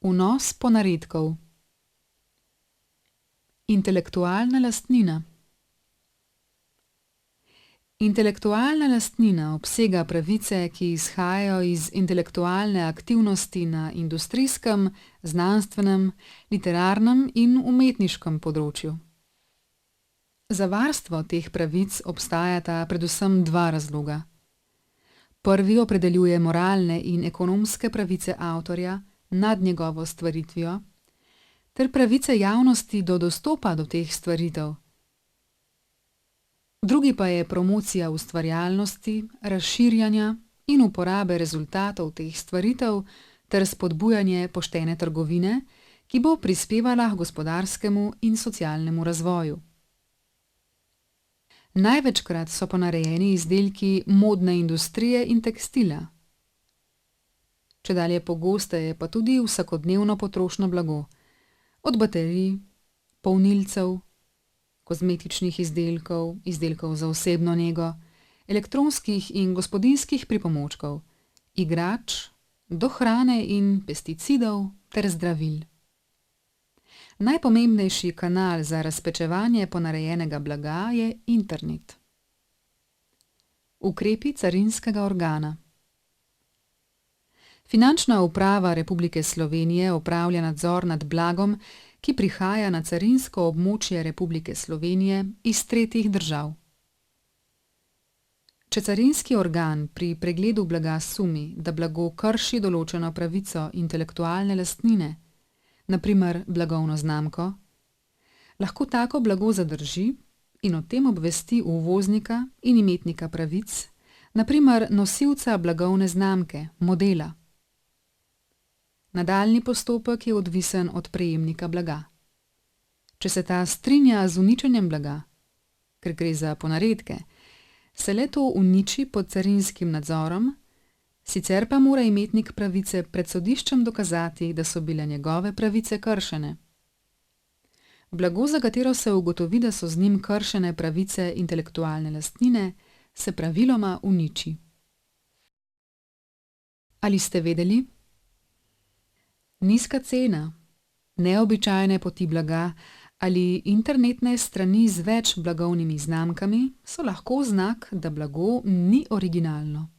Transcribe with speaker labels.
Speaker 1: Vnos ponaredkov. Intelektualna lastnina. Intelektualna lastnina obsega pravice, ki izhajajo iz intelektualne aktivnosti na industrijskem, znanstvenem, literarnem in umetniškem področju. Za varstvo teh pravic obstajata predvsem dva razloga. Prvi opredeljuje moralne in ekonomske pravice avtorja nad njegovo stvaritvijo ter pravice javnosti do dostopa do teh stvaritev. Drugi pa je promocija ustvarjalnosti, razširjanja in uporabe rezultatov teh stvaritev ter spodbujanje poštene trgovine, ki bo prispevala k gospodarskemu in socialnemu razvoju. Največkrat so ponarejeni izdelki modne industrije in tekstila. Čedalje pogosteje pa tudi vsakodnevno potrošno blago, od baterij, polnilcev, kozmetičnih izdelkov, izdelkov za osebno nego, elektronskih in gospodinjskih pripomočkov, igrač, do hrane in pesticidov ter zdravil. Najpomembnejši kanal za razpečevanje ponarejenega blaga je internet. Ukrepi carinskega organa. Finančna uprava Republike Slovenije opravlja nadzor nad blagom, ki prihaja na carinsko območje Republike Slovenije iz tretjih držav. Če carinski organ pri pregledu blaga sumi, da blago krši določeno pravico intelektualne lastnine, na primer blagovno znamko, lahko tako blago zadrži in o tem obvesti uvoznika in imetnika pravic, na primer nosilca blagovne znamke, modela. Nadaljnji postopek je odvisen od prejemnika blaga. Če se ta strinja z uničenjem blaga, ker gre za ponaredke, se le to uniči pod carinskim nadzorom, sicer pa mora imetnik pravice pred sodiščem dokazati, da so bile njegove pravice kršene. Blago, za katero se ugotovi, da so z njim kršene pravice intelektualne lastnine, se praviloma uniči. Ali ste vedeli? Nizka cena, neobičajne poti blaga ali internetne strani z več blagovnimi znamkami so lahko znak, da blago ni originalno.